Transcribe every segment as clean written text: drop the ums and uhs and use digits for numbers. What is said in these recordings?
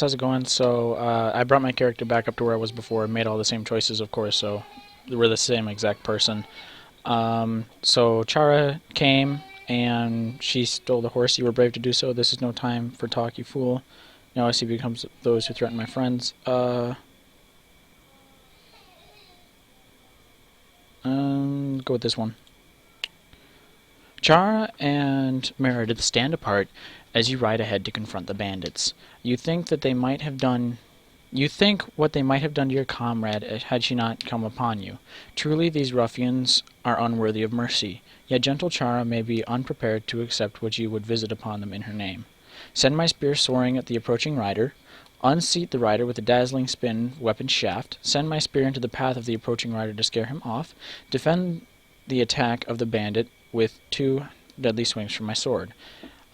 How's it going? So, I brought my character back up to where I was before, made all the same choices, of course, so we're the same exact person. So Chara came, and she stole the horse. You were brave to do so. This is no time for talk, you fool. Now I see becomes those who threaten my friends. Go with this one. Chara and Meredith stand apart as you ride ahead to confront the bandits. You think that they might have done You think what they might have done to your comrade had she not come upon you. Truly these ruffians are unworthy of mercy, yet gentle Chara may be unprepared to accept what you would visit upon them in her name. Send my spear soaring at the approaching rider. Unseat the rider with a dazzling spin weapon shaft. Send my spear into the path of the approaching rider to scare him off. Defend the attack of the bandit with 2 deadly swings from my sword.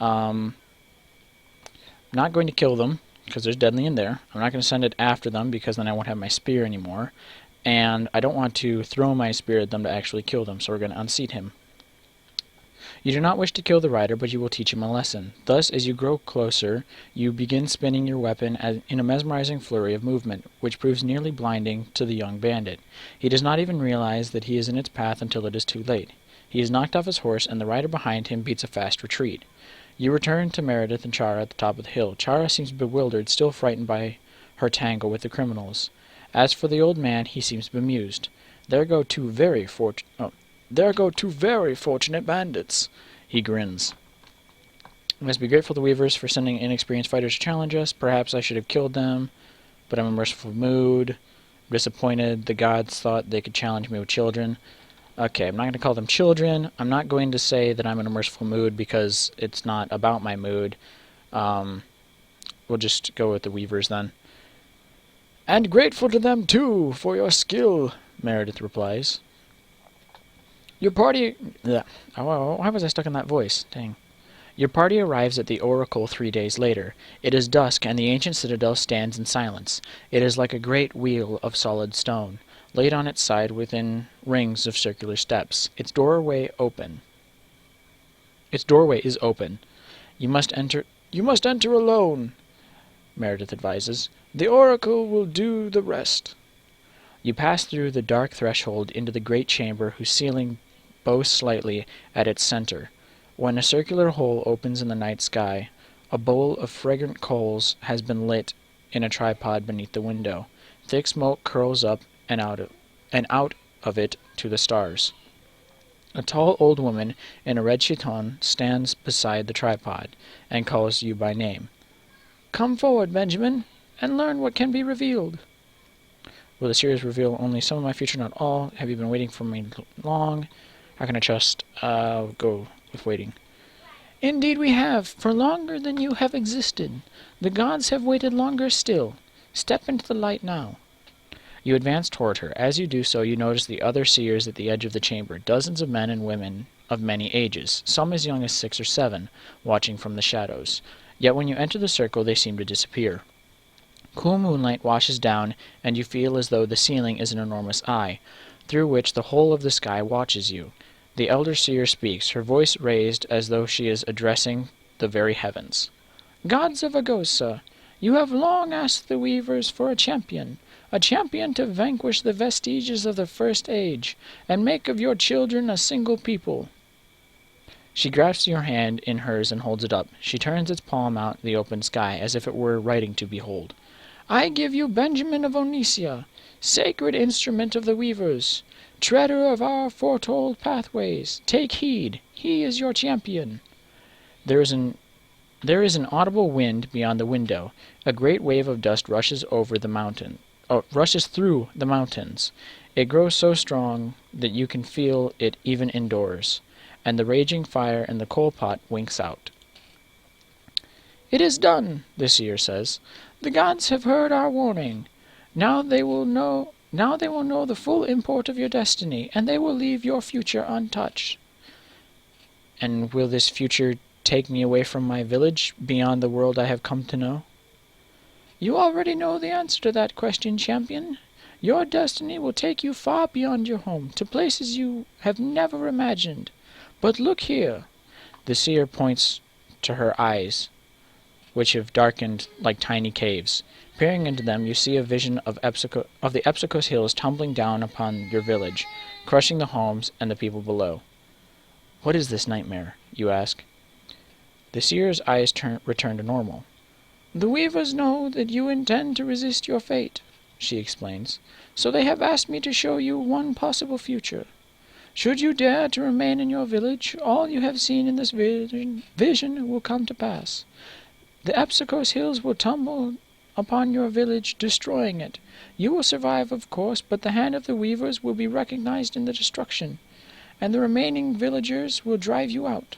Not going to kill them, because there's deadly in there. I'm not going to send it after them, because then I won't have my spear anymore. And I don't want to throw my spear at them to actually kill them, so we're going to unseat him. You do not wish to kill the rider, but you will teach him a lesson. Thus, as you grow closer, you begin spinning your weapon in a mesmerizing flurry of movement, which proves nearly blinding to the young bandit. He does not even realize that he is in its path until it is too late. He is knocked off his horse, and the rider behind him beats a fast retreat. You return to Meredith and Chara at the top of the hill. Chara seems bewildered, still frightened by her tangle with the criminals. As for the old man, he seems bemused. There go two very fortunate bandits. He grins. We must be grateful to the Weavers for sending inexperienced fighters to challenge us. Perhaps I should have killed them, but I'm in a merciful mood. I'm disappointed. The gods thought they could challenge me with children. Okay, I'm not going to call them children. I'm not going to say that I'm in a merciful mood because it's not about my mood. We'll just go with the Weavers then. And grateful to them, too, for your skill, Meredith replies. Your party... Why was I stuck in that voice? Dang. Your party arrives at the Oracle 3 days later. It is dusk, and the ancient citadel stands in silence. It is like a great wheel of solid stone, laid on its side within rings of circular steps. Its doorway is open. You must enter alone, Meredith advises. The Oracle will do the rest. You pass through the dark threshold into the great chamber whose ceiling bows slightly at its center. When a circular hole opens in the night sky, a bowl of fragrant coals has been lit in a tripod beneath the window. Thick smoke curls up and out of it to the stars. A tall old woman in a red chiton stands beside the tripod and calls you by name. Come forward, Benjamin, and learn what can be revealed. Will the series reveal only some of my future, not all? Have you been waiting for me long? How can I trust? I'll go with waiting. Indeed we have, for longer than you have existed. The gods have waited longer still. Step into the light now. You advance toward her. As you do so, you notice the other seers at the edge of the chamber, dozens of men and women of many ages, some as young as 6 or 7, watching from the shadows. Yet when you enter the circle, they seem to disappear. Cool moonlight washes down, and you feel as though the ceiling is an enormous eye, through which the whole of the sky watches you. The elder seer speaks, her voice raised as though she is addressing the very heavens. Gods of Agosa, you have long asked the Weavers for a champion to vanquish the vestiges of the First Age, and make of your children a single people. She grasps your hand in hers and holds it up. She turns its palm out the open sky, as if it were writing to behold. I give you Benjamin of Onicia, sacred instrument of the Weavers, treader of our foretold pathways. Take heed, he is your champion. There is an audible wind beyond the window. A great wave of dust rushes through the mountains. It grows so strong that you can feel it even indoors, and the raging fire in the coal pot winks out. It is done, the seer says. The gods have heard our warning. Now they will know the full import of your destiny, and they will leave your future untouched. And will this future take me away from my village, beyond the world I have come to know? You already know the answer to that question, champion. Your destiny will take you far beyond your home, to places you have never imagined. But look here. The seer points to her eyes. which have darkened like tiny caves. Peering into them, you see a vision of the Epsicos hills tumbling down upon your village, crushing the homes and the people below. "What is this nightmare?" you ask. The seer's eyes return to normal. "The weavers know that you intend to resist your fate," she explains, "so they have asked me to show you one possible future. Should you dare to remain in your village, all you have seen in this vision will come to pass. The Epsicos hills will tumble upon your village, destroying it. You will survive, of course, but the hand of the weavers will be recognized in the destruction, and the remaining villagers will drive you out.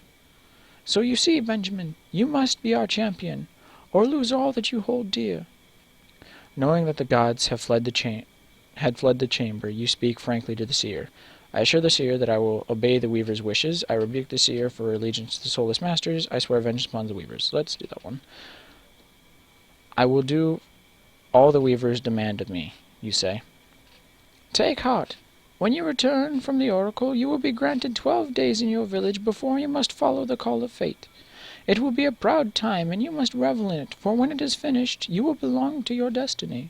So you see, Benjamin, you must be our champion, or lose all that you hold dear." Knowing that the gods had fled the chamber, you speak frankly to the seer. "I assure the seer that I will obey the weaver's wishes. I rebuke the seer for allegiance to the soulless masters. I swear vengeance upon the weavers." Let's do that one. "I will do all the weavers demand of me," you say. "Take heart. When you return from the oracle, you will be granted 12 days in your village before you must follow the call of fate. It will be a proud time, and you must revel in it, for when it is finished, you will belong to your destiny."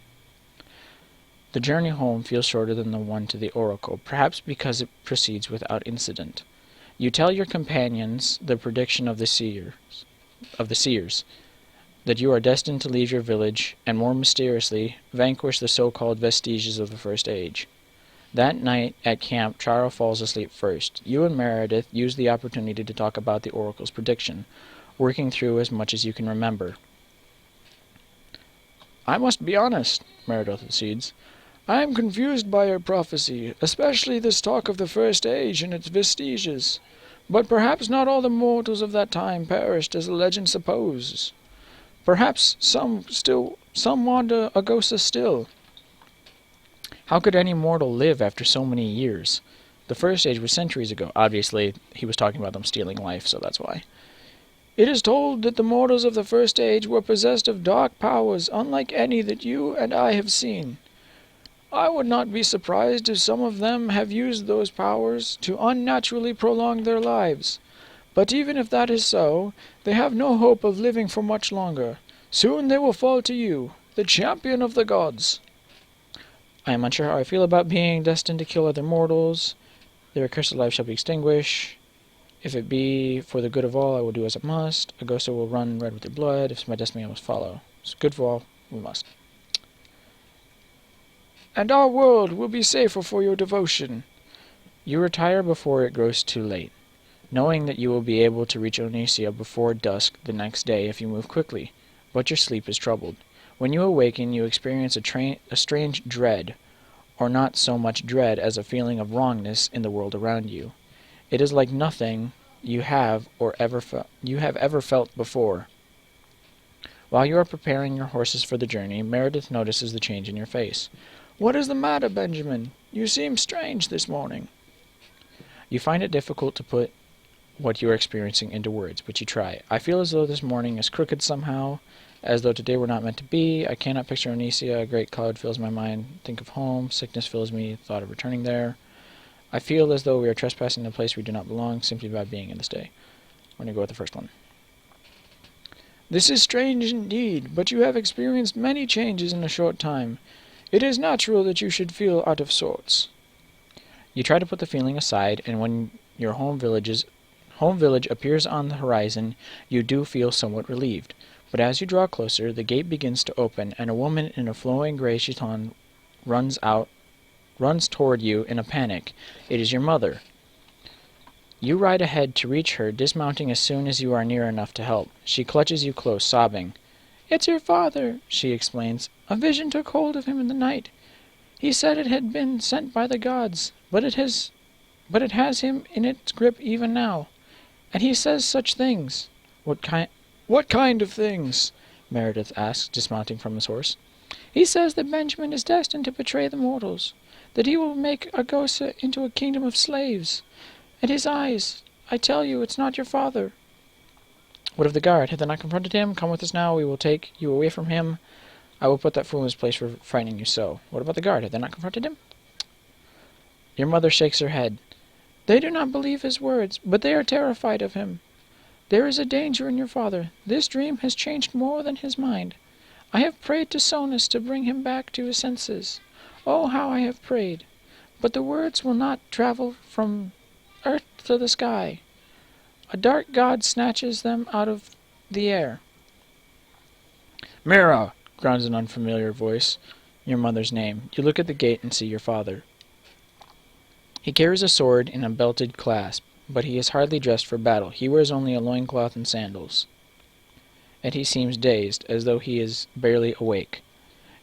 The journey home feels shorter than the one to the oracle, perhaps because it proceeds without incident. You tell your companions the prediction of the seers, that you are destined to leave your village, and more mysteriously, vanquish the so-called vestiges of the First Age. That night at camp, Charo falls asleep first. You and Meredith use the opportunity to talk about the oracle's prediction, working through as much as you can remember. "I must be honest," Meredith proceeds. "I am confused by your prophecy, especially this talk of the First Age and its vestiges. But perhaps not all the mortals of that time perished as the legend supposes. Perhaps some wander Agosa still. How could any mortal live after so many years? The First Age was centuries ago." Obviously, he was talking about them stealing life, so that's why. "It is told that the mortals of the First Age were possessed of dark powers unlike any that you and I have seen. I would not be surprised if some of them have used those powers to unnaturally prolong their lives. But even if that is so, they have no hope of living for much longer. Soon they will fall to you, the champion of the gods." "I am unsure how I feel about being destined to kill other mortals. Their accursed life shall be extinguished. If it be for the good of all, I will do as I must. Agosa will run red with their blood. If it's my destiny, I must follow. It's good for all, we must. And our world will be safer for your devotion." You retire before it grows too late, knowing that you will be able to reach Onicia before dusk the next day if you move quickly, but your sleep is troubled. When you awaken, you experience a strange dread, or not so much dread as a feeling of wrongness in the world around you. It is like nothing you have ever felt before. While you are preparing your horses for the journey, Meredith notices the change in your face. "What is the matter, Benjamin? You seem strange this morning." You find it difficult to put what you are experiencing into words, but you try. "I feel as though this morning is crooked somehow, as though today were not meant to be. I cannot picture Onicia. A great cloud fills my mind. Think of home. Sickness fills me. Thought of returning there. I feel as though we are trespassing in a place we do not belong, simply by being in this day." I'm going to go with the first one. "This is strange indeed, but you have experienced many changes in a short time. It is natural that you should feel out of sorts." You try to put the feeling aside, and when your home village appears on the horizon, you do feel somewhat relieved. But as you draw closer, the gate begins to open, and a woman in a flowing gray chiton runs toward you in a panic. It is your mother. You ride ahead to reach her, dismounting as soon as you are near enough to help. She clutches you close, sobbing. "It's your father," she explains. "A vision took hold of him in the night. He said it had been sent by the gods, but it has him in its grip even now. And he says such things." What kind of things?" Meredith asks, dismounting from his horse. "He says that Benjamin is destined to betray the mortals, that he will make Agosa into a kingdom of slaves. And his eyes, I tell you, it's not your father." "What of the guard? Have they not confronted him? Come with us now, we will take you away from him. I will put that fool in his place for frightening you so." "What about the guard? Have they not confronted him?" Your mother shakes her head. "They do not believe his words, but they are terrified of him. There is a danger in your father. This dream has changed more than his mind. I have prayed to Sonus to bring him back to his senses. Oh, how I have prayed! But the words will not travel from earth to the sky. A dark god snatches them out of the air. Mira! Grounds an unfamiliar voice. Your mother's name. You look at the gate and see your father. He carries a sword in a belted clasp, but he is hardly dressed for battle. He wears only a loincloth and sandals. And he seems dazed, as though he is barely awake.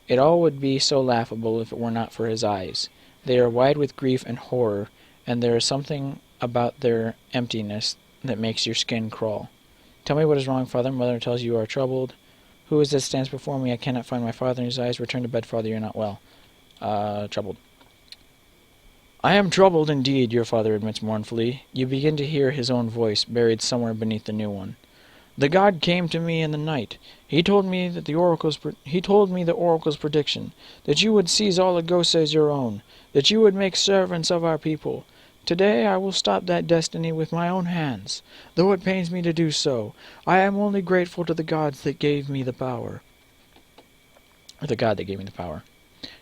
It all would be so laughable if it were not for his eyes. They are wide with grief and horror, and there is something about their emptiness that makes your skin crawl. Tell me what is wrong, father. Mother tells you are troubled. Who is this stands before me? I cannot find my father in his eyes. Return to bed, father, you are not well. Troubled. I am troubled indeed, your father admits mournfully. You begin to hear his own voice, buried somewhere beneath the new one. The god came to me in the night. He told me the oracle's prediction, that you would seize all the ghosts as your own, that you would make servants of our people. Today I will stop that destiny with my own hands. Though it pains me to do so, I am only grateful to the gods that gave me the power. Or the god that gave me the power.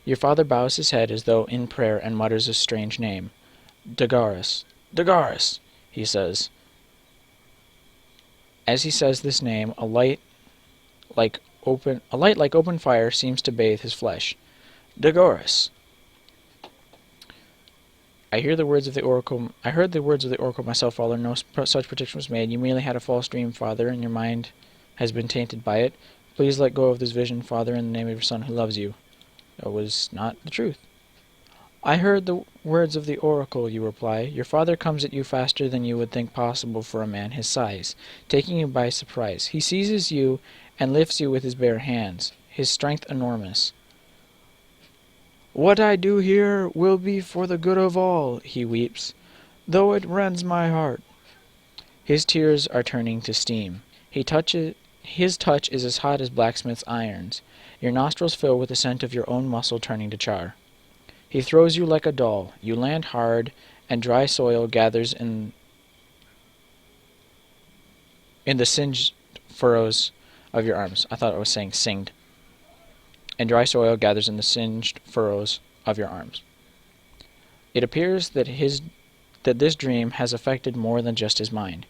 Your father bows his head as though in prayer and mutters a strange name. Dagaris. Dagaris, he says. As he says this name, a light like open fire seems to bathe his flesh. Dagaris. I heard the words of the oracle myself, father. No such prediction was made. You merely had a false dream, father, and your mind has been tainted by it. Please let go of this vision, father, in the name of your son who loves you. It was not the truth. I heard the words of the oracle, you reply. Your father comes at you faster than you would think possible for a man his size, taking you by surprise. He seizes you and lifts you with his bare hands, his strength enormous. What I do here will be for the good of all, he weeps, though it rends my heart. His tears are turning to steam. His touch is as hot as blacksmith's irons. Your nostrils fill with the scent of your own muscle turning to char. He throws you like a doll. You land hard, and dry soil gathers in the singed furrows of your arms. I thought I was saying singed. And dry soil gathers in the singed furrows of your arms. It appears that this dream has affected more than just his mind.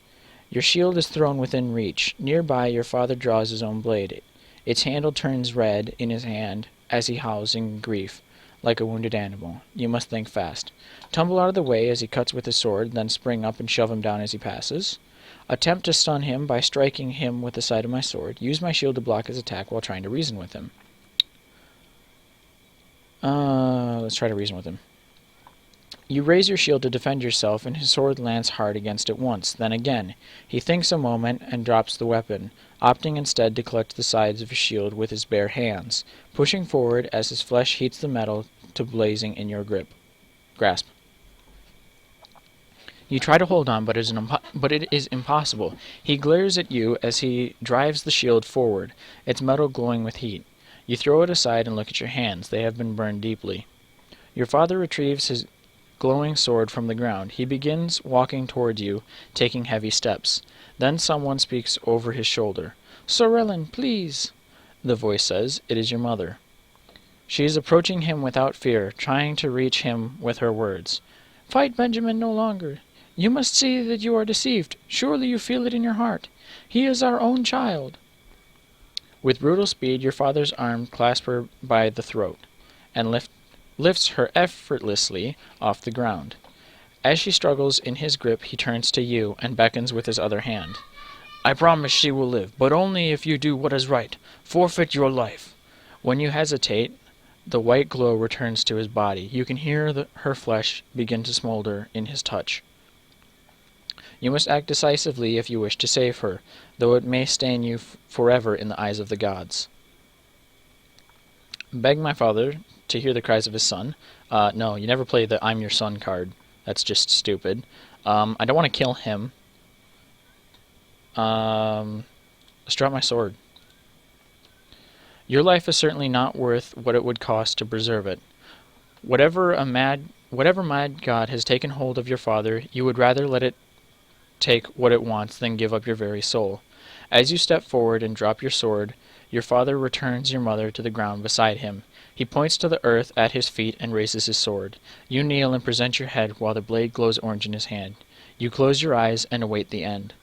Your shield is thrown within reach. Nearby, your father draws his own blade. Its handle turns red in his hand as he howls in grief, like a wounded animal. You must think fast. Tumble out of the way as he cuts with his sword, then spring up and shove him down as he passes. Attempt to stun him by striking him with the side of my sword. Use my shield to block his attack while trying to reason with him. Let's try to reason with him. You raise your shield to defend yourself, and his sword lands hard against it once, then again. He thinks a moment and drops the weapon, opting instead to clutch the sides of his shield with his bare hands, pushing forward as his flesh heats the metal to blazing in your grasp. You try to hold on, but it is impossible. He glares at you as he drives the shield forward, its metal glowing with heat. You throw it aside and look at your hands. They have been burned deeply. Your father retrieves his glowing sword from the ground. He begins walking towards you, taking heavy steps. Then someone speaks over his shoulder. "Sorellin, please," the voice says. It is your mother. She is approaching him without fear, trying to reach him with her words. "Fight Benjamin no longer. You must see that you are deceived. Surely you feel it in your heart. He is our own child." With brutal speed, your father's arm clasps her by the throat and lifts her effortlessly off the ground. As she struggles in his grip, he turns to you and beckons with his other hand. "I promise she will live, but only if you do what is right. Forfeit your life." When you hesitate, the white glow returns to his body. You can hear her flesh begin to smolder in his touch. You must act decisively if you wish to save her, though it may stain you forever in the eyes of the gods. Beg my father to hear the cries of his son. No, you never play the "I'm your son" card. That's just stupid. I don't want to kill him. Let's drop my sword. Your life is certainly not worth what it would cost to preserve it. Whatever mad god has taken hold of your father, you would rather let it take what it wants than give up your very soul. As you step forward and drop your sword, your father returns your mother to the ground beside him. He points to the earth at his feet and raises his sword. You kneel and present your head while the blade glows orange in his hand. You close your eyes and await the end.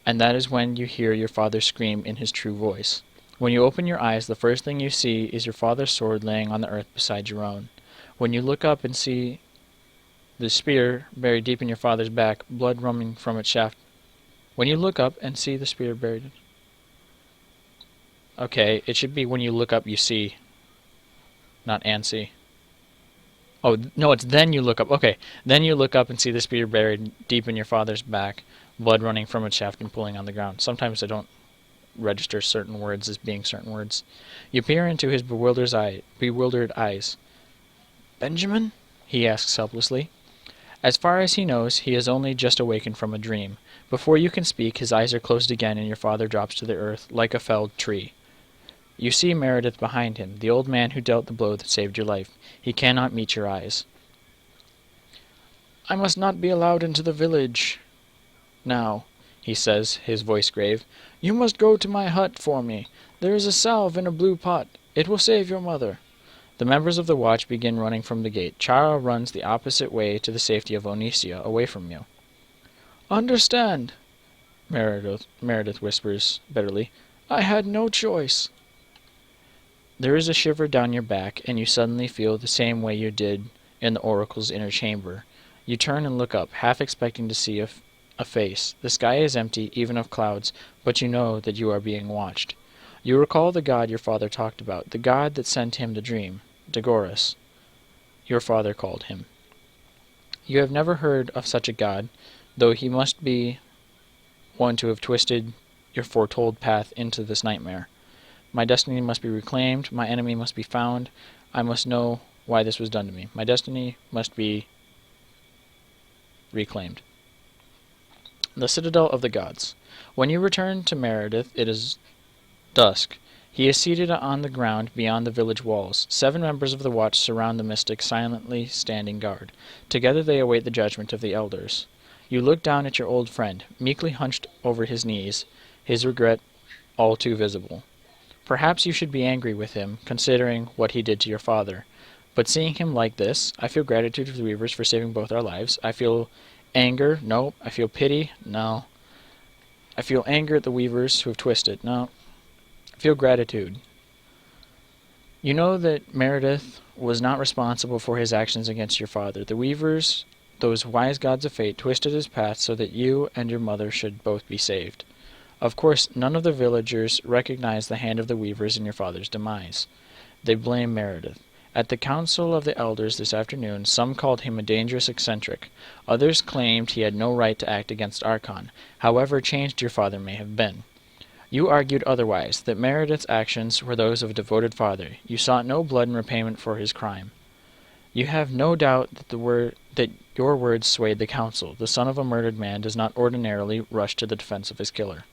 And that is when you hear your father scream in his true voice. When you open your eyes, the first thing you see is your father's sword laying on the earth beside your own. When you look up and see the spear buried deep in your father's back, blood running from its shaft. When you look up and see the spear buried... Okay, it should be when you look up you see, not and see. Oh, no, it's then you look up. Okay, then you look up and see the spear buried deep in your father's back, blood running from its shaft and pooling on the ground. Sometimes I don't register certain words as being certain words. You peer into his bewildered eyes. "Benjamin?" he asks helplessly. As far as he knows, he has only just awakened from a dream. Before you can speak, his eyes are closed again and your father drops to the earth like a felled tree. You see Meredith behind him, the old man who dealt the blow that saved your life. He cannot meet your eyes. "I must not be allowed into the village now," he says, his voice grave. "You must go to my hut for me. There is a salve in a blue pot. It will save your mother." The members of the watch begin running from the gate. Chara runs the opposite way to the safety of Onicia, away from you. "Understand," Meredith whispers bitterly. "I had no choice." There is a shiver down your back, and you suddenly feel the same way you did in the oracle's inner chamber. You turn and look up, half expecting to see a face. The sky is empty, even of clouds, but you know that you are being watched. You recall the god your father talked about, the god that sent him the dream, Dagoras, your father called him. You have never heard of such a god, though he must be one to have twisted your foretold path into this nightmare. My destiny must be reclaimed, my enemy must be found, I must know why this was done to me. My destiny must be reclaimed. The Citadel of the Gods. When you return to Meredith, it is dusk. He is seated on the ground beyond the village walls. 7 members of the watch surround the mystic, silently standing guard. Together they await the judgment of the elders. You look down at your old friend, meekly hunched over his knees, his regret all too visible. Perhaps you should be angry with him, considering what he did to your father. But seeing him like this, I feel gratitude to the Weavers for saving both our lives. I feel anger. No. I feel pity. No. I feel anger at the Weavers who have twisted. No. I feel gratitude. You know that Meredith was not responsible for his actions against your father. The Weavers, those wise gods of fate, twisted his path so that you and your mother should both be saved. Of course, none of the villagers recognize the hand of the Weavers in your father's demise. They blame Meredith. At the council of the elders this afternoon, some called him a dangerous eccentric. Others claimed he had no right to act against Archon, however changed your father may have been. You argued otherwise, that Meredith's actions were those of a devoted father. You sought no blood in repayment for his crime. You have no doubt that your words swayed the council. The son of a murdered man does not ordinarily rush to the defense of his killer.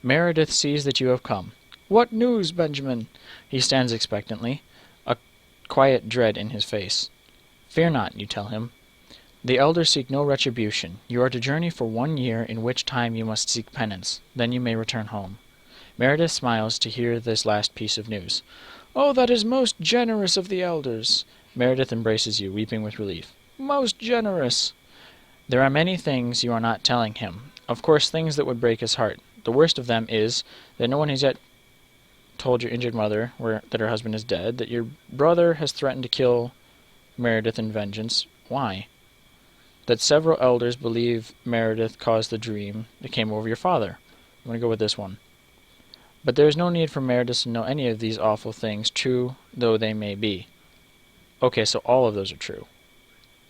Meredith sees that you have come. "What news, Benjamin?" He stands expectantly, a quiet dread in his face. "Fear not," you tell him. "The elders seek no retribution. You are to journey for 1 year, in which time you must seek penance. Then you may return home." Meredith smiles to hear this last piece of news. "Oh, that is most generous of the elders." Meredith embraces you, weeping with relief. "Most generous." There are many things you are not telling him. Of course, things that would break his heart. The worst of them is that no one has yet told your injured mother that her husband is dead, that your brother has threatened to kill Meredith in vengeance. Why? That several elders believe Meredith caused the dream that came over your father. I'm going to go with this one. But there is no need for Meredith to know any of these awful things, true though they may be. Okay, so all of those are true.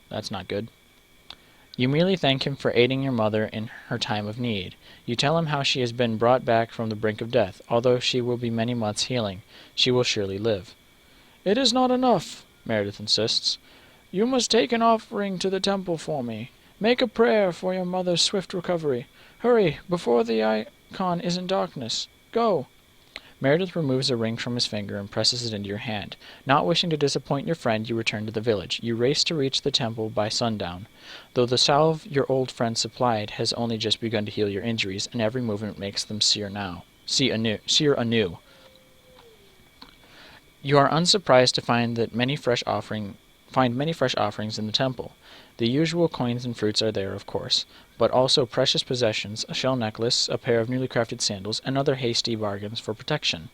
That's not good. You merely thank him for aiding your mother in her time of need. You tell him how she has been brought back from the brink of death. Although she will be many months healing, she will surely live. "It is not enough," Meredith insists. "You must take an offering to the temple for me. Make a prayer for your mother's swift recovery. Hurry, before the icon is in darkness. Go." Meredith removes a ring from his finger and presses it into your hand. Not wishing to disappoint your friend, you return to the village. You race to reach the temple by sundown, though the salve your old friend supplied has only just begun to heal your injuries, and every movement makes them sear anew. You are unsurprised to find many fresh offerings in the temple. The usual coins and fruits are there, of course, but also precious possessions, a shell necklace, a pair of newly crafted sandals, and other hasty bargains for protection.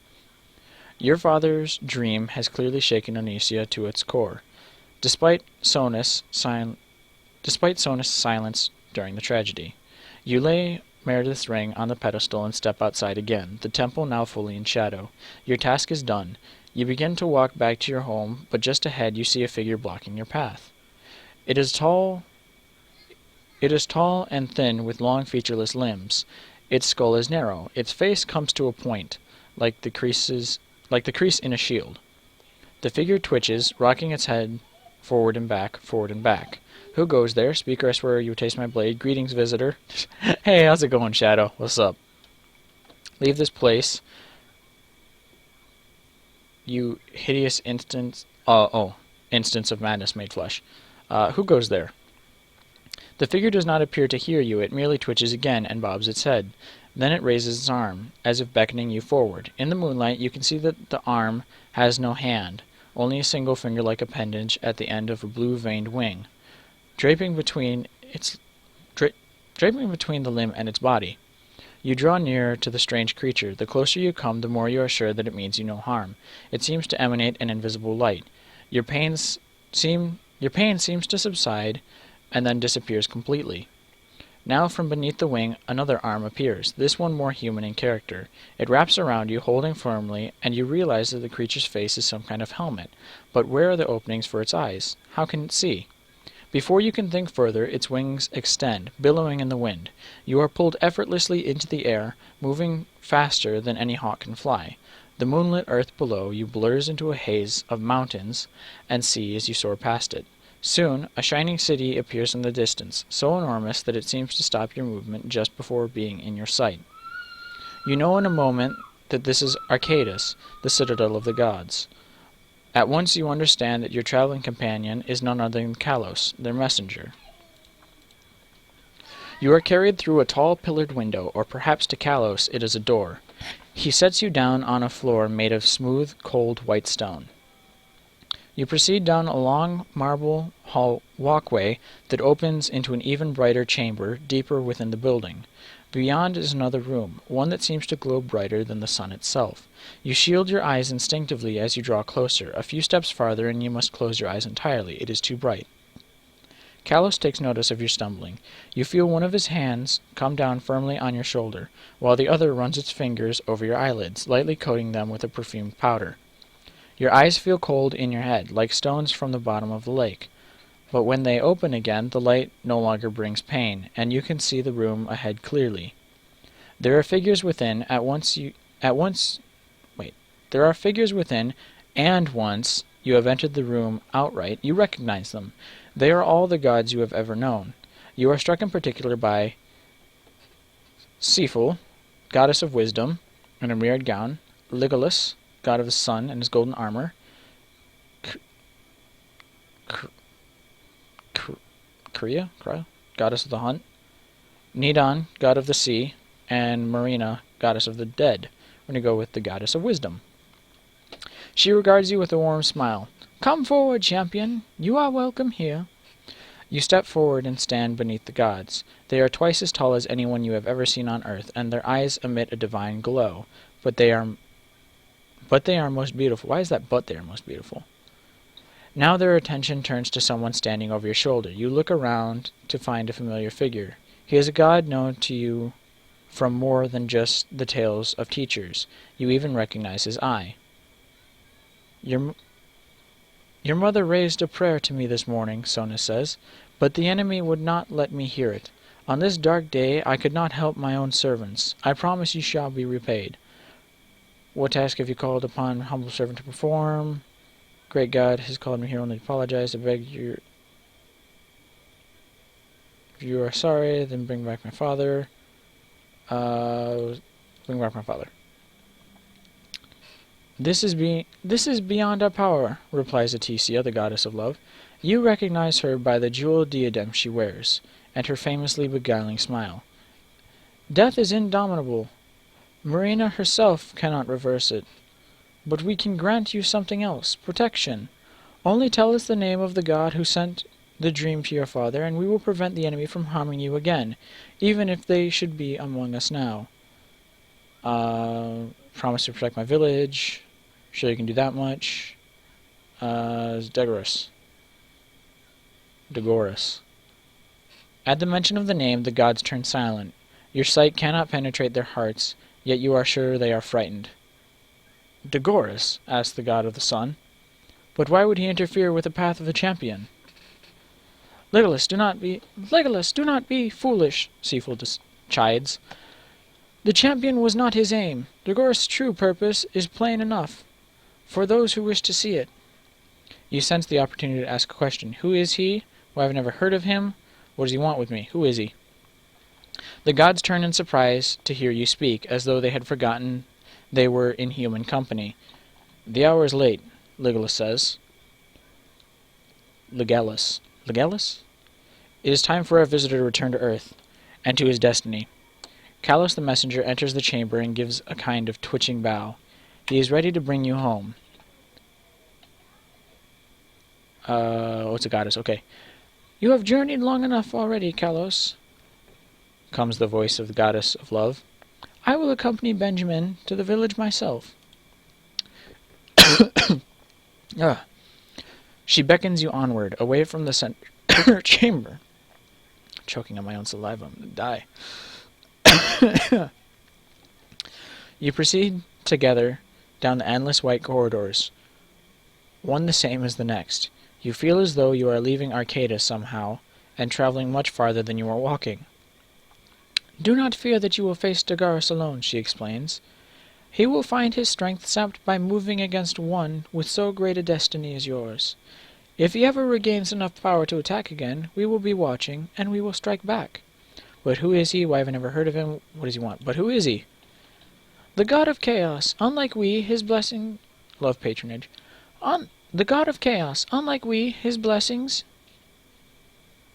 Your father's dream has clearly shaken Onisia to its core, despite Sonus' silence during the tragedy. You lay Meredith's ring on the pedestal and step outside again, the temple now fully in shadow. Your task is done. You begin to walk back to your home, but just ahead you see a figure blocking your path. It is tall and thin with long featureless limbs. Its skull is narrow. Its face comes to a point, like the crease in a shield. The figure twitches, rocking its head forward and back, forward and back. Who goes there? Speaker, I swear you would taste my blade. Greetings, visitor. Hey, how's it going, Shadow? What's up? Leave this place. You hideous instance of madness made flesh. Who goes there? The figure does not appear to hear you. It merely twitches again and bobs its head. Then it raises its arm, as if beckoning you forward. In the moonlight, you can see that the arm has no hand, only a single finger-like appendage at the end of a blue-veined wing, draping between the limb and its body. You draw nearer to the strange creature. The closer you come, the more you are sure that it means you no harm. It seems to emanate an invisible light. Your pain seems to subside, and then disappears completely. Now from beneath the wing another arm appears, this one more human in character. It wraps around you, holding firmly, and you realize that the creature's face is some kind of helmet. But where are the openings for its eyes? How can it see? Before you can think further, its wings extend, billowing in the wind. You are pulled effortlessly into the air, moving faster than any hawk can fly. The moonlit earth below you blurs into a haze of mountains and sea as you soar past it. Soon, a shining city appears in the distance, so enormous that it seems to stop your movement just before being in your sight. You know in a moment that this is Arcadus, the citadel of the gods. At once you understand that your traveling companion is none other than Kalos, their messenger. You are carried through a tall pillared window, or perhaps to Kalos it is a door. He sets you down on a floor made of smooth, cold, white stone. You proceed down a long marble walkway that opens into an even brighter chamber, deeper within the building. Beyond is another room, one that seems to glow brighter than the sun itself. You shield your eyes instinctively as you draw closer. A few steps farther and you must close your eyes entirely. It is too bright. Kalos takes notice of your stumbling. You feel one of his hands come down firmly on your shoulder, while the other runs its fingers over your eyelids, lightly coating them with a perfumed powder. Your eyes feel cold in your head, like stones from the bottom of the lake. But when they open again, the light no longer brings pain, and you can see the room ahead clearly. There are figures within, There are figures within, and once you have entered the room outright, you recognize them. They are all the gods you have ever known. You are struck in particular by Sephul, goddess of wisdom, in a mirrored gown, Legolas, god of the sun and his golden armor, Kriya, goddess of the hunt, Nidon, god of the sea, and Marina, goddess of the dead. We're going to go with the goddess of wisdom. She regards you with a warm smile. Come forward, champion. You are welcome here. You step forward and stand beneath the gods. They are twice as tall as anyone you have ever seen on earth, and their eyes emit a divine glow. But they are most beautiful. Why is that but they are most beautiful? Now their attention turns to someone standing over your shoulder. You look around to find a familiar figure. He is a god known to you from more than just the tales of teachers. You even recognize his eye. Your mother raised a prayer to me this morning, Sonus says, but the enemy would not let me hear it. On this dark day I could not help my own servants. I promise you shall be repaid. What task have you called upon humble servant to perform? Great God has called me here only to apologize. I beg you. If you are sorry, then bring back my father. Bring back my father. This is beyond our power, replies Atesia, the goddess of love. You recognize her by the jeweled diadem she wears, and her famously beguiling smile. Death is indomitable. Marina herself cannot reverse it. But we can grant you something else, protection. Only tell us the name of the god who sent the dream to your father, and we will prevent the enemy from harming you again, even if they should be among us now. Promise to protect my village. Sure you can do that much. Degoris. At the mention of the name, the gods turn silent. Your sight cannot penetrate their hearts, yet you are sure they are frightened. Degoris, asked the god of the sun. But why would he interfere with the path of the champion? Legolas, do not be foolish, Seafold chides. The champion was not his aim. Degoris' true purpose is plain enough for those who wish to see it. You sense the opportunity to ask a question. Who is he? Well, I've never heard of him. What does he want with me? Who is he? The gods turn in surprise to hear you speak, as though they had forgotten they were in human company. The hour is late, Legolas says. Legolas? It is time for our visitor to return to Earth, and to his destiny. Kalos the messenger enters the chamber and gives a kind of twitching bow. He is ready to bring you home. What's a goddess? Okay. You have journeyed long enough already, Kalos, comes the voice of the goddess of love. I will accompany Benjamin to the village myself. She beckons you onward, away from the center chamber. Choking on my own saliva, I'm going to die. You proceed together down the endless white corridors, one the same as the next. You feel as though you are leaving Arcata somehow, and traveling much farther than you are walking. Do not fear that you will face Degoris alone, she explains. He will find his strength sapped by moving against one with so great a destiny as yours. If he ever regains enough power to attack again, we will be watching, and we will strike back. But who is he? Why, I've never heard of him. What does he want? But who is he? The god of chaos. Unlike we, his blessing... Love patronage. The god of chaos. Unlike we, his blessings...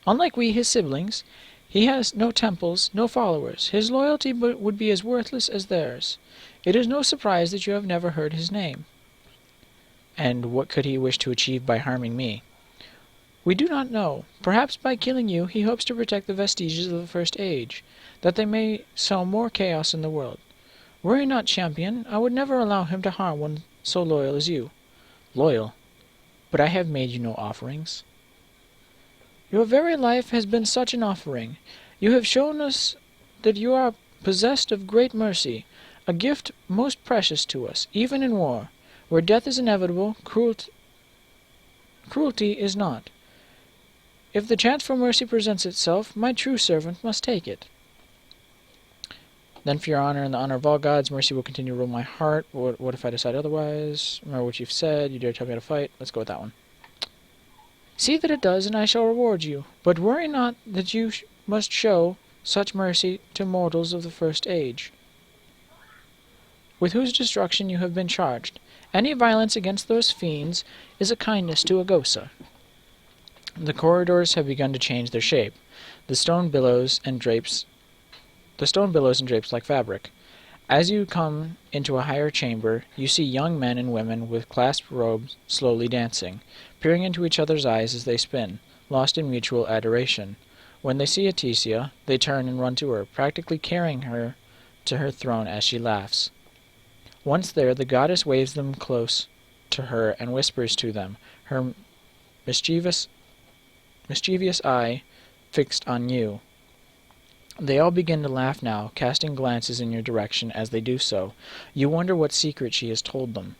Unlike we, his siblings, he has no temples, no followers. His loyalty would be as worthless as theirs. It is no surprise that you have never heard his name. And what could he wish to achieve by harming me? We do not know. Perhaps by killing you, he hopes to protect the vestiges of the First Age, that they may sow more chaos in the world. Were he not champion, I would never allow him to harm one so loyal as you. Loyal? But I have made you no offerings. Your very life has been such an offering. You have shown us that you are possessed of great mercy, a gift most precious to us, even in war, where death is inevitable, cruelty is not. If the chance for mercy presents itself, my true servant must take it. Then for your honor and the honor of all gods, mercy will continue to rule my heart. What if I decide otherwise? Remember what you've said. You dare tell me how to fight. Let's go with that one. See that it does, and I shall reward you. But worry not that you must show such mercy to mortals of the First Age, with whose destruction you have been charged. Any violence against those fiends is a kindness to Agosa. The corridors have begun to change their shape. The stone billows and drapes like fabric. As you come into a higher chamber, you see young men and women with clasped robes slowly dancing, peering into each other's eyes as they spin, lost in mutual adoration. When they see Atesia, they turn and run to her, practically carrying her to her throne as she laughs. Once there, the goddess waves them close to her and whispers to them, her mischievous eye fixed on you. They all begin to laugh now, casting glances in your direction as they do so. You wonder what secret she has told them.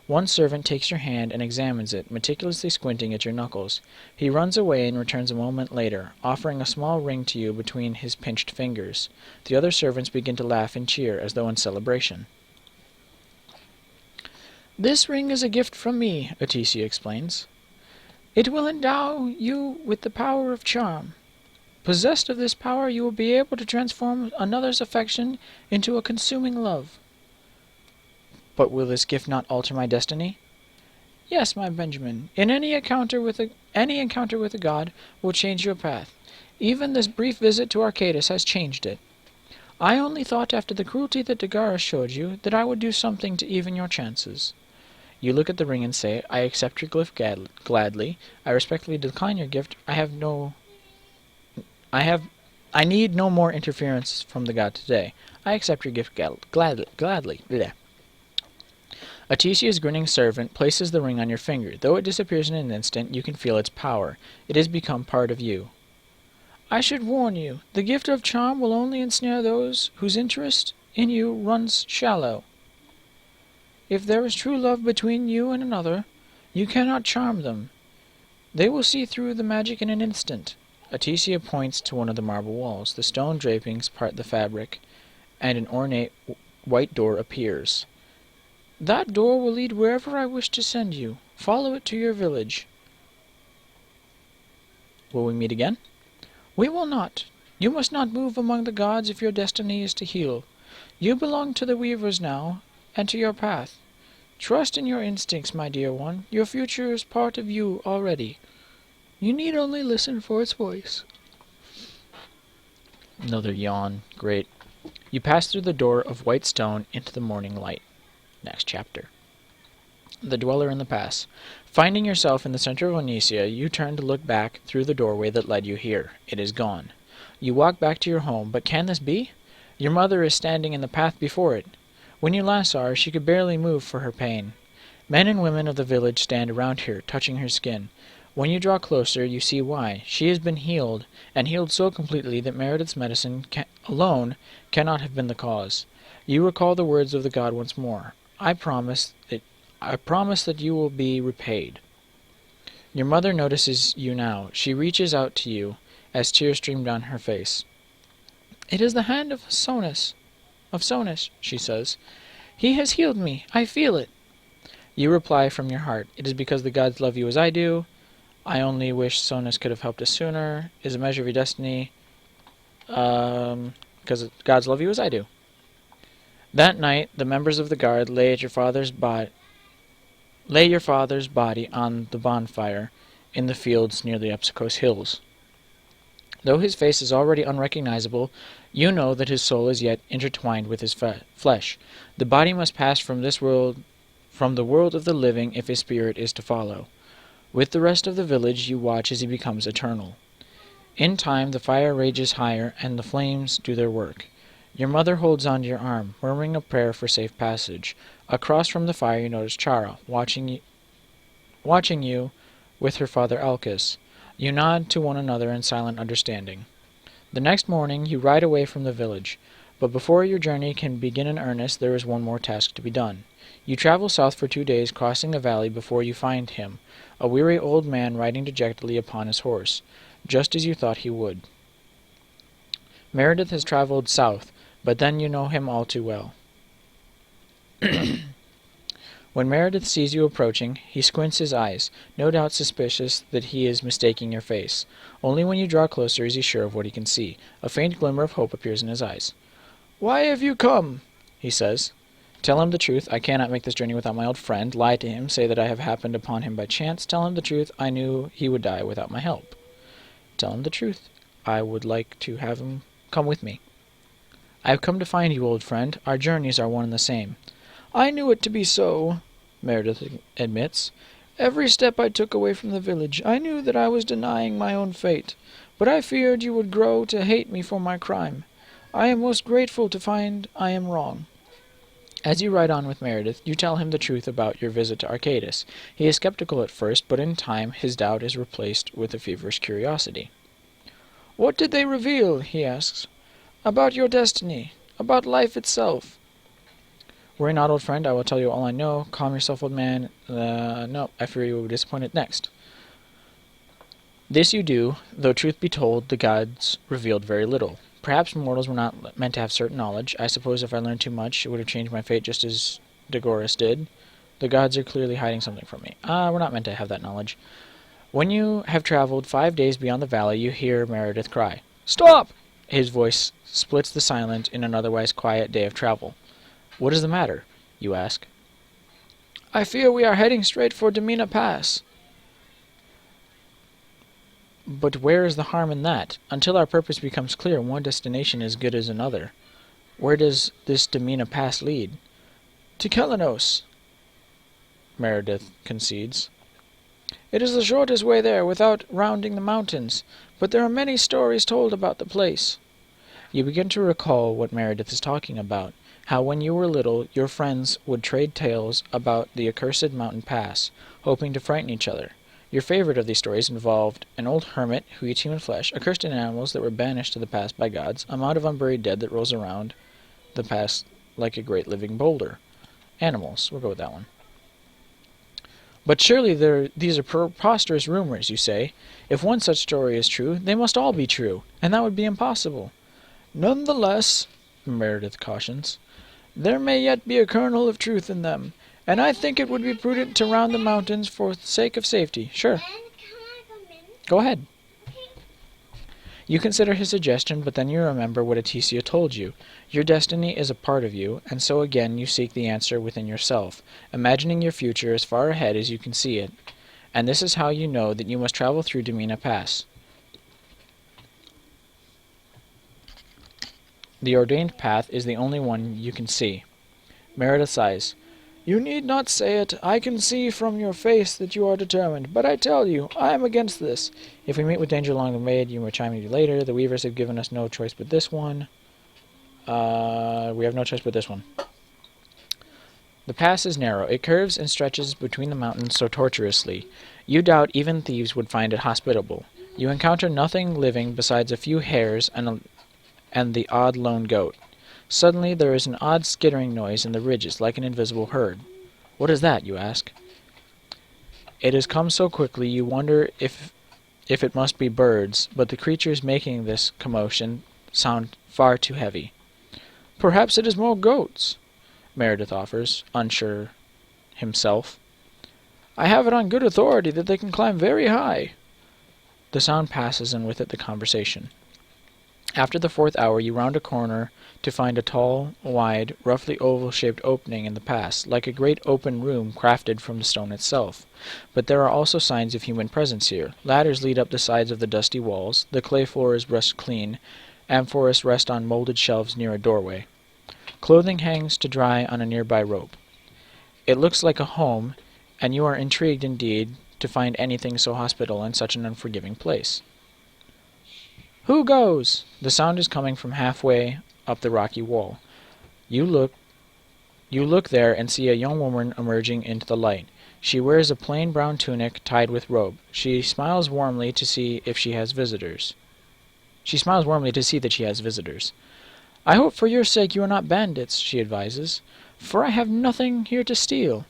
One servant takes your hand and examines it, meticulously squinting at your knuckles. He runs away and returns a moment later, offering a small ring to you between his pinched fingers. The other servants begin to laugh and cheer, as though in celebration. This ring is a gift from me, Atesia explains. It will endow you with the power of charm. Possessed of this power, you will be able to transform another's affection into a consuming love. But will this gift not alter my destiny? Yes, my Benjamin. In any encounter with a god will change your path. Even this brief visit to Arcadis has changed it. I only thought after the cruelty that Dagara showed you that I would do something to even your chances. You look at the ring and say, I accept your gift gladly. I respectfully decline your gift. I need no more interference from the god today. I accept your gift gladly. Bleh. Atisia's grinning servant places the ring on your finger. Though it disappears in an instant, you can feel its power. It has become part of you. I should warn you, the gift of charm will only ensnare those whose interest in you runs shallow. If there is true love between you and another, you cannot charm them. They will see through the magic in an instant. Atisia points to one of the marble walls. The stone drapings part the fabric, and an ornate white door appears. That door will lead wherever I wish to send you. Follow it to your village. Will we meet again? We will not. You must not move among the gods if your destiny is to heal. You belong to the weavers now, and to your path. Trust in your instincts, my dear one. Your future is part of you already. You need only listen for its voice. Another yawn. Great. You pass through the door of white stone into the morning light. Next chapter. The Dweller in the Pass. Finding yourself in the center of Onicia, you turn to look back through the doorway that led you here. It is gone. You walk back to your home, but can this be? Your mother is standing in the path before it. When you last saw her, she could barely move for her pain. Men and women of the village stand around her, touching her skin. When you draw closer, you see why. She has been healed, and healed so completely that Meredith's medicine alone cannot have been the cause. You recall the words of the god once more. I promise that you will be repaid. Your mother notices you now. She reaches out to you as tears stream down her face. It is the hand of Sonus, she says. He has healed me. I feel it. You reply from your heart. It is because the gods love you as I do. I only wish Sonus could have helped us sooner. Is a measure of your destiny. Because gods love you as I do. That night, the members of the guard lay your father's body on the bonfire in the fields near the Epsicos hills. Though his face is already unrecognizable, you know that his soul is yet intertwined with his flesh. The body must pass from the world of the living if his spirit is to follow. With the rest of the village, you watch as he becomes eternal. In time, the fire rages higher, and the flames do their work. Your mother holds onto your arm, murmuring a prayer for safe passage. Across from the fire you notice Chara, watching you with her father Alcus. You nod to one another in silent understanding. The next morning you ride away from the village, but before your journey can begin in earnest there is one more task to be done. You travel south for 2 days, crossing a valley before you find him, a weary old man riding dejectedly upon his horse, just as you thought he would. Meredith has traveled south, but then you know him all too well. When Meredith sees you approaching, he squints his eyes, no doubt suspicious that he is mistaking your face. Only when you draw closer is he sure of what he can see. A faint glimmer of hope appears in his eyes. "Why have you come?" he says. Tell him the truth. I cannot make this journey without my old friend. Lie to him. Say that I have happened upon him by chance. Tell him the truth. I knew he would die without my help. Tell him the truth. I would like to have him come with me. I have come to find you, old friend. Our journeys are one and the same. I knew it to be so, Meredith admits. Every step I took away from the village, I knew that I was denying my own fate, but I feared you would grow to hate me for my crime. I am most grateful to find I am wrong. As you ride on with Meredith, you tell him the truth about your visit to Arcadis. He is skeptical at first, but in time his doubt is replaced with a feverish curiosity. What did they reveal, he asks, about your destiny, about life itself? Worry not, old friend, I will tell you all I know. Calm yourself, old man. No, I fear you will be disappointed next. This you do, though truth be told, the gods revealed very little. Perhaps mortals were not meant to have certain knowledge. I suppose if I learned too much, it would have changed my fate just as Dagoras did. The gods are clearly hiding something from me. We're not meant to have that knowledge. When you have traveled 5 days beyond the valley, you hear Meredith cry. Stop! His voice splits the silence in an otherwise quiet day of travel. What is the matter? You ask. I fear we are heading straight for Demina Pass. But where is the harm in that? Until our purpose becomes clear, one destination is good as another. Where does this Demina Pass lead? To Kelanos, Meredith concedes. It is the shortest way there without rounding the mountains, but there are many stories told about the place. You begin to recall what Meredith is talking about, how when you were little your friends would trade tales about the accursed mountain pass, hoping to frighten each other. Your favorite of these stories involved an old hermit who eats human flesh, accursed animals that were banished to the pass by gods, a mound of unburied dead that rolls around the pass like a great living boulder. Animals, we'll go with that one. But surely these are preposterous rumors, you say. If one such story is true, they must all be true, and that would be impossible. Nonetheless, Meredith cautions, there may yet be a kernel of truth in them, and I think it would be prudent to round the mountains for the sake of safety. Sure. Go ahead. You consider his suggestion, but then you remember what Aticia told you. Your destiny is a part of you, and so again you seek the answer within yourself, imagining your future as far ahead as you can see it. And this is how you know that you must travel through Demina Pass. The ordained path is the only one you can see. Meredith sighs. You need not say it. I can see from your face that you are determined. But I tell you, I am against this. If we meet with danger along the way, you may chime in later. The Weavers have given us no choice but this one. We have no choice but this one. The pass is narrow. It curves and stretches between the mountains so tortuously. You doubt even thieves would find it hospitable. You encounter nothing living besides a few hares and the odd lone goat. Suddenly there is an odd skittering noise in the ridges, like an invisible herd. What is that, you ask? It has come so quickly you wonder if it must be birds, but the creatures making this commotion sound far too heavy. Perhaps it is more goats, Meredith offers, unsure himself. I have it on good authority that they can climb very high. The sound passes, and with it the conversation. After the 4th hour, you round a corner to find a tall, wide, roughly oval-shaped opening in the pass, like a great open room crafted from the stone itself. But there are also signs of human presence here. Ladders lead up the sides of the dusty walls, the clay floor is brushed clean, amphoras rest on molded shelves near a doorway. Clothing hangs to dry on a nearby rope. It looks like a home, and you are intrigued indeed to find anything so hospitable in such an unforgiving place. Who goes? The sound is coming from halfway up the rocky wall. You look there and see a young woman emerging into the light. She wears a plain brown tunic tied with rope. She smiles warmly to see if she has visitors. She smiles warmly to see that she has visitors. I hope for your sake you are not bandits, she advises, for I have nothing here to steal.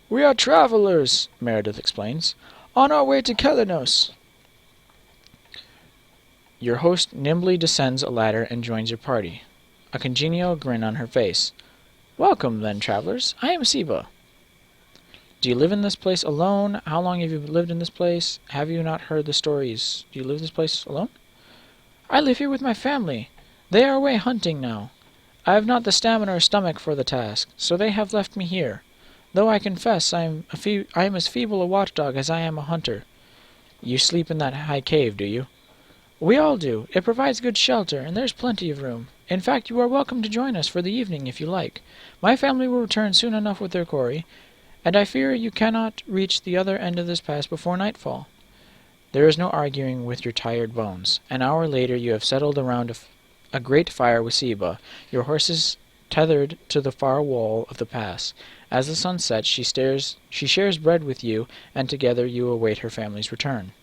We are travelers, Meredith explains, on our way to Kelanos. Your host nimbly descends a ladder and joins your party, a congenial grin on her face. Welcome, then, travelers. I am Siba. Do you live in this place alone? How long have you lived in this place? Have you not heard the stories? Do you live in this place alone? I live here with my family. They are away hunting now. I have not the stamina or stomach for the task, so they have left me here. Though I confess I am as feeble a watchdog as I am a hunter. You sleep in that high cave, do you? We all do. It provides good shelter, and there's plenty of room. In fact, you are welcome to join us for the evening if you like. My family will return soon enough with their quarry, and I fear you cannot reach the other end of this pass before nightfall. There is no arguing with your tired bones. An hour later you have settled around a great fire with Siba, your horses tethered to the far wall of the pass. As the sun sets, she shares bread with you, and together you await her family's return.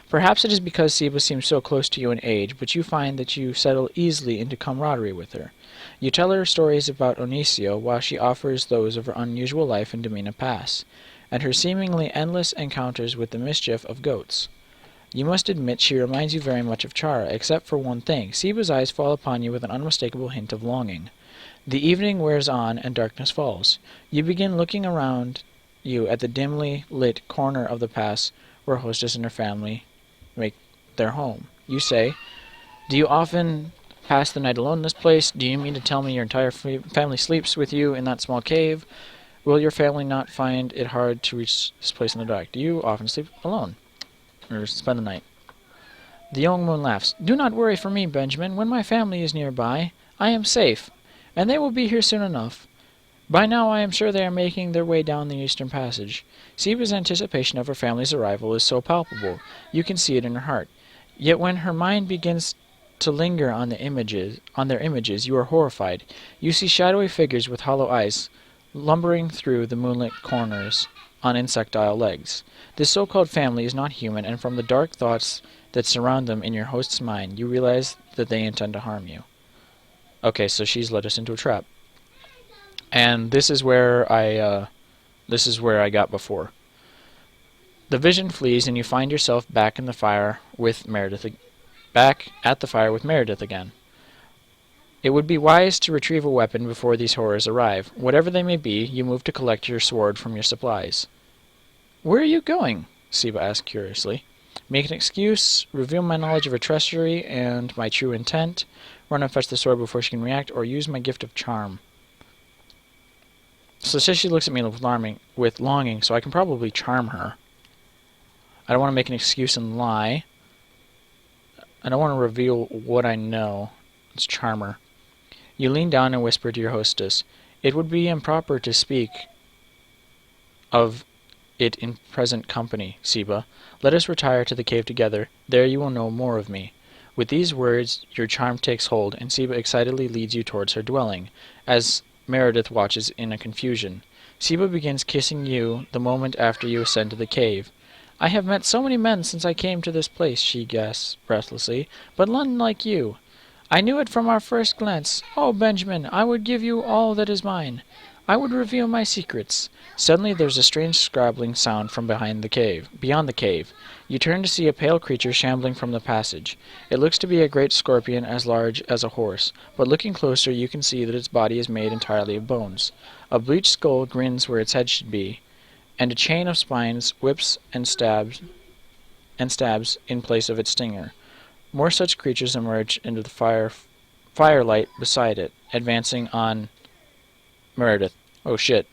Perhaps it is because Siba seems so close to you in age, but you find that you settle easily into camaraderie with her. You tell her stories about Onicio, while she offers those of her unusual life in Demina Pass, and her seemingly endless encounters with the mischief of goats. You must admit she reminds you very much of Chara, except for one thing. Siba's eyes fall upon you with an unmistakable hint of longing. The evening wears on, and darkness falls. You begin looking around you at the dimly lit corner of the pass where hostess and her family make their home. You say, do you often pass the night alone in this place? Do you mean to tell me your entire family sleeps with you in that small cave? Will your family not find it hard to reach this place in the dark? Do you often sleep alone? Or spend the night? The young moon laughs. Do not worry for me, Benjamin. When my family is nearby, I am safe, and they will be here soon enough. By now I am sure they are making their way down the eastern passage. Seba's anticipation of her family's arrival is so palpable, you can see it in her heart. Yet when her mind begins to linger on their images, you are horrified. You see shadowy figures with hollow eyes, lumbering through the moonlit corners on insectile legs. This so-called family is not human, and from the dark thoughts that surround them in your host's mind, you realize that they intend to harm you. Okay, so she's led us into a trap. And this is where I got before. The vision flees, and you find yourself back at the fire with Meredith again. It would be wise to retrieve a weapon before these horrors arrive. Whatever they may be, you move to collect your sword from your supplies. Where are you going? Seba asked curiously. Make an excuse, reveal my knowledge of her treachery and my true intent, run and fetch the sword before she can react, or use my gift of charm. So it says she looks at me with longing, so I can probably charm her. I don't want to make an excuse and lie. I don't want to reveal what I know. Let's charm her. You lean down and whisper to your hostess. It would be improper to speak of it in present company, Seba. Let us retire to the cave together. There you will know more of me. With these words, your charm takes hold, and Seba excitedly leads you towards her dwelling, as Meredith watches in a confusion. Seba begins kissing you the moment after you ascend to the cave. I have met so many men since I came to this place, she gasps breathlessly, but none like you. I knew it from our first glance. Oh, Benjamin, I would give you all that is mine. I would reveal my secrets. Suddenly there's a strange scrabbling sound from beyond the cave. You turn to see a pale creature shambling from the passage. It looks to be a great scorpion as large as a horse, but looking closer you can see that its body is made entirely of bones. A bleached skull grins where its head should be, and a chain of spines whips and stabs in place of its stinger. More such creatures emerge into the firelight beside it, advancing on Meredith. Oh shit.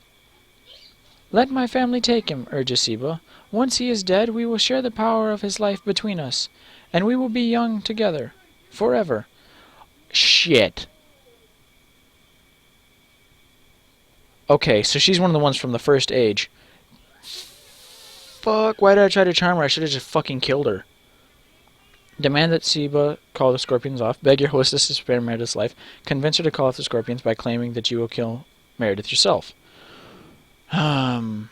Let my family take him, urges Seba. Once he is dead, we will share the power of his life between us, and we will be young together. Forever. Shit. Okay, so she's one of the ones from the first age. Fuck, why did I try to charm her? I should have just fucking killed her. Demand that Seba call the scorpions off. Beg your hostess to spare Meredith's life. Convince her to call off the scorpions by claiming that you will kill Meredith yourself. I'm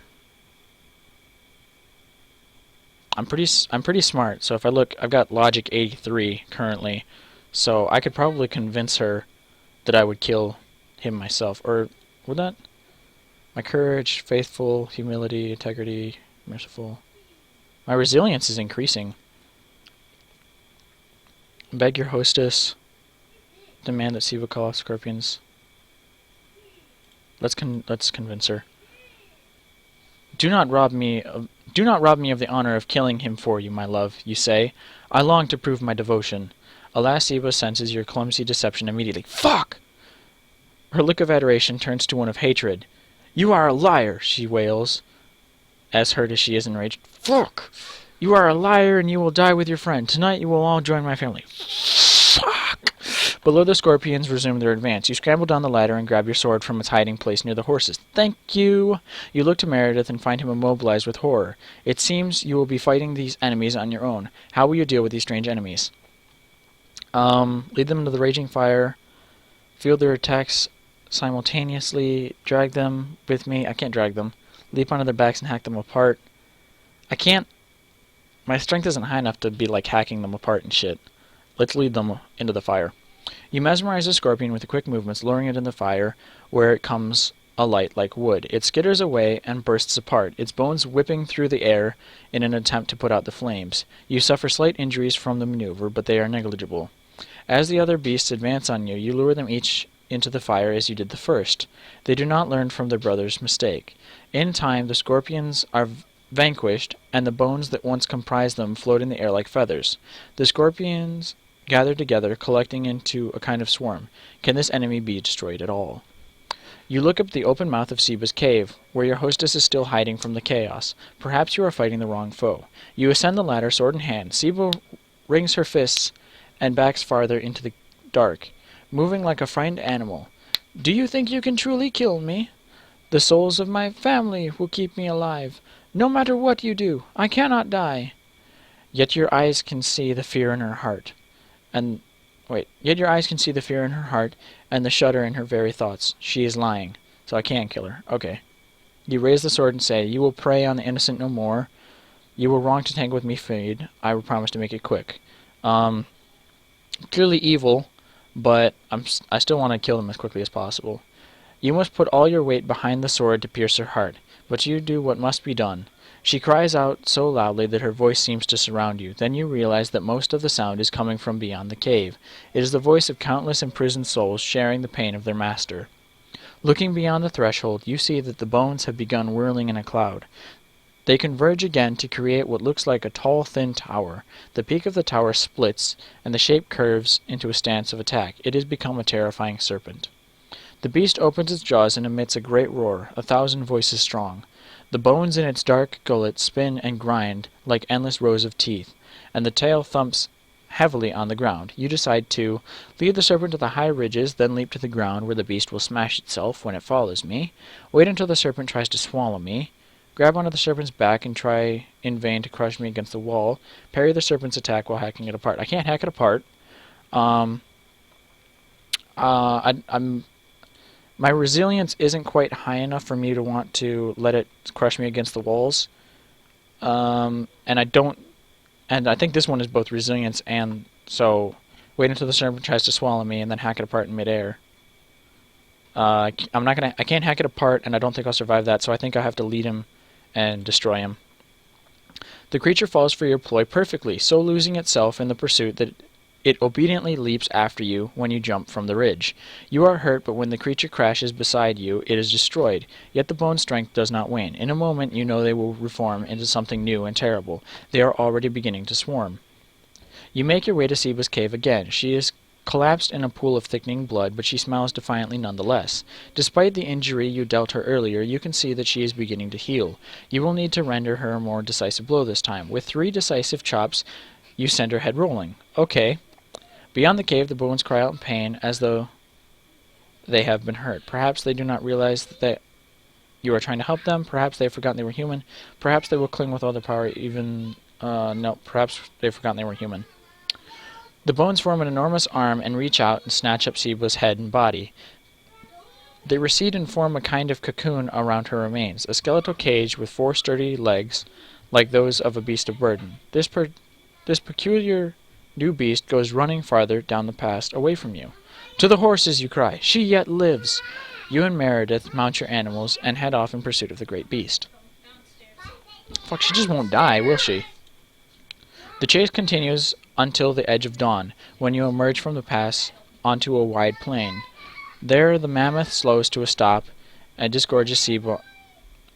pretty smart. So if I look, I've got logic 83 currently. So I could probably convince her that I would kill him myself. Or would that? My courage, faithful, humility, integrity, merciful. My resilience is increasing. Beg your hostess. Demand that Siva call off scorpions. Let's convince her. Do not rob me of the honor of killing him for you, my love, you say. I long to prove my devotion. Alas, Siva senses your clumsy deception immediately. Fuck! Her look of adoration turns to one of hatred. You are a liar, she wails, as hurt as she is enraged. Fuck! You are a liar, and you will die with your friend. Tonight you will all join my family. Fuck! Below, the scorpions resume their advance. You scramble down the ladder and grab your sword from its hiding place near the horses. Thank you! You look to Meredith and find him immobilized with horror. It seems you will be fighting these enemies on your own. How will you deal with these strange enemies? Lead them into the raging fire. Field their attacks simultaneously. Drag them with me. I can't drag them. Leap onto their backs and hack them apart. I can't. My strength isn't high enough to be like hacking them apart and shit. Let's lead them into the fire. You mesmerize the scorpion with the quick movements, luring it in the fire, where it comes alight like wood. It skitters away and bursts apart, its bones whipping through the air in an attempt to put out the flames. You suffer slight injuries from the maneuver, but they are negligible. As the other beasts advance on you, you lure them each into the fire as you did the first. They do not learn from their brother's mistake. In time, the scorpions are vanquished, and the bones that once comprised them float in the air like feathers. The scorpions gather together, collecting into a kind of swarm. Can this enemy be destroyed at all? You look up the open mouth of Seba's cave, where your hostess is still hiding from the chaos. Perhaps you are fighting the wrong foe. You ascend the ladder, sword in hand. Seba rings her fists and backs farther into the dark, moving like a frightened animal. Do you think you can truly kill me? The souls of my family will keep me alive. No matter what you do, I cannot die. Yet your eyes can see the fear in her heart. Yet your eyes can see the fear in her heart and the shudder in her very thoughts. She is lying, so I can't kill her. Okay. You raise the sword and say, You will prey on the innocent no more. You were wrong to tangle with me, Fade. I will promise to make it quick. Clearly evil, but I still want to kill them as quickly as possible. You must put all your weight behind the sword to pierce her heart, but you do what must be done. She cries out so loudly that her voice seems to surround you. Then you realize that most of the sound is coming from beyond the cave. It is the voice of countless imprisoned souls sharing the pain of their master. Looking beyond the threshold, you see that the bones have begun whirling in a cloud. They converge again to create what looks like a tall, thin tower. The peak of the tower splits, and the shape curves into a stance of attack. It has become a terrifying serpent. The beast opens its jaws and emits a great roar, 1,000 voices strong. The bones in its dark gullet spin and grind like endless rows of teeth, and the tail thumps heavily on the ground. You decide to lead the serpent to the high ridges, then leap to the ground where the beast will smash itself when it follows me. Wait until the serpent tries to swallow me. Grab onto the serpent's back and try in vain to crush me against the wall. Parry the serpent's attack while hacking it apart. I can't hack it apart. My resilience isn't quite high enough for me to want to let it crush me against the walls. And I think this one is both resilience and so wait until the serpent tries to swallow me and then hack it apart in midair. I can't hack it apart, and I don't think I'll survive that, so I think I have to lead him and destroy him. The creature falls for your ploy perfectly, so losing itself in the pursuit that it obediently leaps after you when you jump from the ridge. You are hurt, but when the creature crashes beside you, it is destroyed. Yet the bone's strength does not wane. In a moment, you know they will reform into something new and terrible. They are already beginning to swarm. You make your way to Seba's cave again. She is collapsed in a pool of thickening blood, but she smiles defiantly nonetheless. Despite the injury you dealt her earlier, you can see that she is beginning to heal. You will need to render her a more decisive blow this time. With 3 decisive chops, you send her head rolling. Okay. Beyond the cave, the bones cry out in pain as though they have been hurt. Perhaps they do not realize that you are trying to help them. Perhaps they have forgotten they were human. Perhaps they will cling with all their power perhaps they've forgotten they were human. The bones form an enormous arm and reach out and snatch up Seba's head and body. They recede and form a kind of cocoon around her remains, a skeletal cage with 4 sturdy legs like those of a beast of burden. This peculiar new beast goes running farther down the path away from you. To the horses, you cry. She yet lives. You and Meredith mount your animals and head off in pursuit of the great beast. Fuck, she just won't die, will she? The chase continues until the edge of dawn, when you emerge from the pass onto a wide plain. There the mammoth slows to a stop and disgorges Seba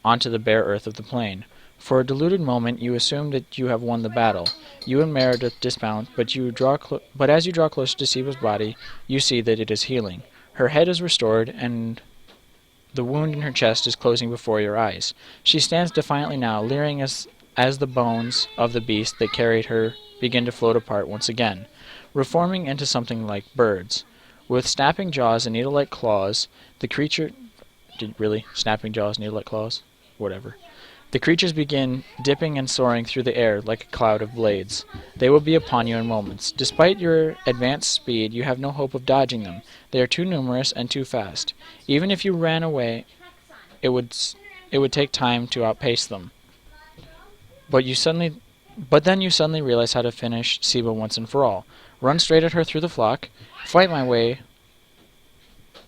onto the bare earth of the plain. For a deluded moment, you assume that you have won the battle. You and Meredith dismount, but as you draw closer to Seba's body, you see that it is healing. Her head is restored, and the wound in her chest is closing before your eyes. She stands defiantly now, leering as the bones of the beast that carried her begin to float apart once again, reforming into something like birds. With snapping jaws and needle-like claws, the creature... Snapping jaws, needle-like claws? Whatever. The creatures begin dipping and soaring through the air like a cloud of blades. They will be upon you in moments. Despite your advanced speed, you have no hope of dodging them. They are too numerous and too fast. Even if you ran away, it would take time to outpace them. But then you suddenly realize how to finish Seba once and for all. Run straight at her through the flock, fight my way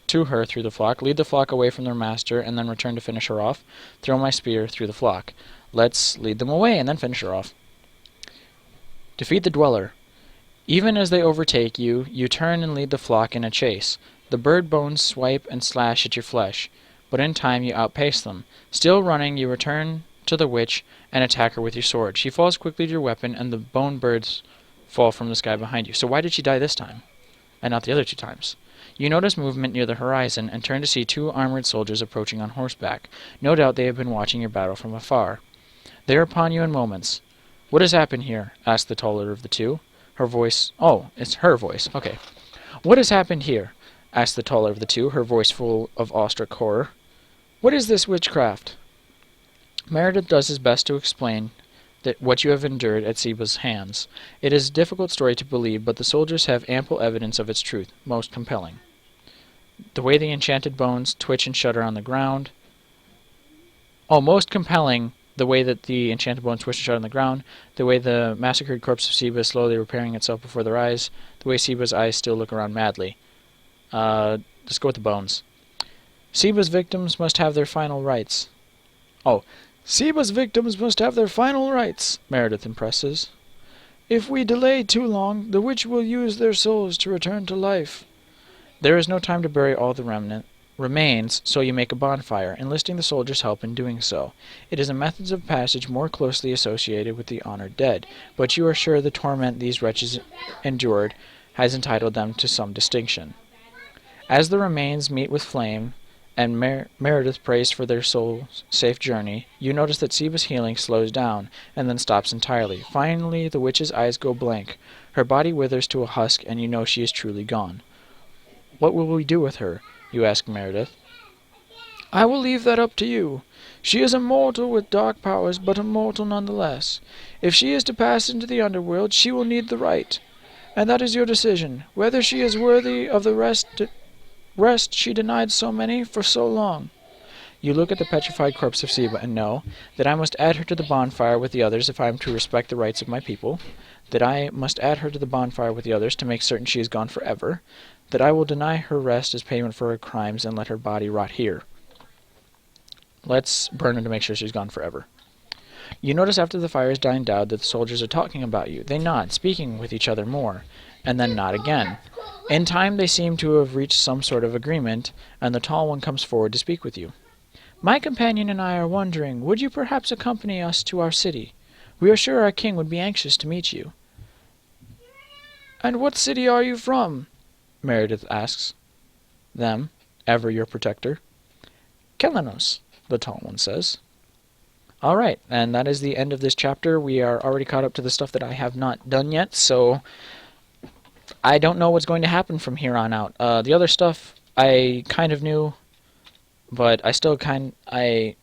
to her through the flock, lead the flock away from their master, and then return to finish her off. Throw my spear through the flock. Let's lead them away and then finish her off. Defeat the dweller. Even as they overtake you, you turn and lead the flock in a chase. The bird bones swipe and slash at your flesh, but in time you outpace them. Still running, you return to the witch and attack her with your sword. She falls quickly to your weapon, and the bone birds fall from the sky behind you. So why did she die this time, and not the other 2 times? You notice movement near the horizon and turn to see 2 armored soldiers approaching on horseback. No doubt they have been watching your battle from afar. They are upon you in moments. "What has happened here?" asked the taller of the 2. Her voice... Oh, it's her voice. Okay. "What has happened here?" asked the taller of the 2, her voice full of awestruck horror. "What is this witchcraft?" Meredith does his best to explain that what you have endured at Seba's hands. It is a difficult story to believe, but the soldiers have ample evidence of its truth, most compelling. The way the enchanted bones twitch and shudder on the ground. Oh, most compelling, the way that the enchanted bones twitch and shudder on the ground, the way the massacred corpse of Seba is slowly repairing itself before their eyes, the way Seba's eyes still look around madly. Let's go with the bones. Seba's victims must have their final rites. Oh, Seba's victims must have their final rites, Meredith impresses. If we delay too long, the witch will use their souls to return to life. There is no time to bury all the remains, so you make a bonfire, enlisting the soldiers' help in doing so. It is a method of passage more closely associated with the honored dead, but you are sure the torment these wretches endured has entitled them to some distinction. As the remains meet with flame, and Meredith prays for their souls' safe journey, you notice that Seba's healing slows down, and then stops entirely. Finally, the witch's eyes go blank. Her body withers to a husk, and you know she is truly gone. "What will we do with her?" you ask Meredith. "I will leave that up to you. She is a mortal with dark powers, but a mortal nonetheless. If she is to pass into the underworld, she will need the right. And that is your decision, whether she is worthy of the rest she denied so many for so long." You look at the petrified corpse of Seba and know that I must add her to the bonfire with the others if I am to respect the rights of my people, that I must add her to the bonfire with the others to make certain she is gone forever, that I will deny her rest as payment for her crimes and let her body rot here. Let's burn her to make sure she's gone forever. You notice after the fire is dying down that the soldiers are talking about you. They nod, speaking with each other more, and then nod again. In time they seem to have reached some sort of agreement, and the tall one comes forward to speak with you. "My companion and I are wondering, would you perhaps accompany us to our city? We are sure our king would be anxious to meet you." "And what city are you from?" Meredith asks them, ever your protector. "Kelenos," the tall one says. All right, and that is the end of this chapter. We are already caught up to the stuff that I have not done yet, so I don't know what's going to happen from here on out. The other stuff I kind of knew, but I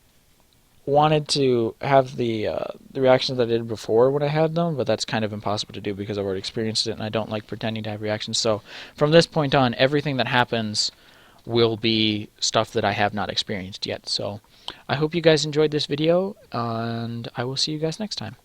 wanted to have the reactions that I did before when I had them, but that's kind of impossible to do because I've already experienced it, and I don't like pretending to have reactions. So from this point on, everything that happens will be stuff that I have not experienced yet. So I hope you guys enjoyed this video, and I will see you guys next time.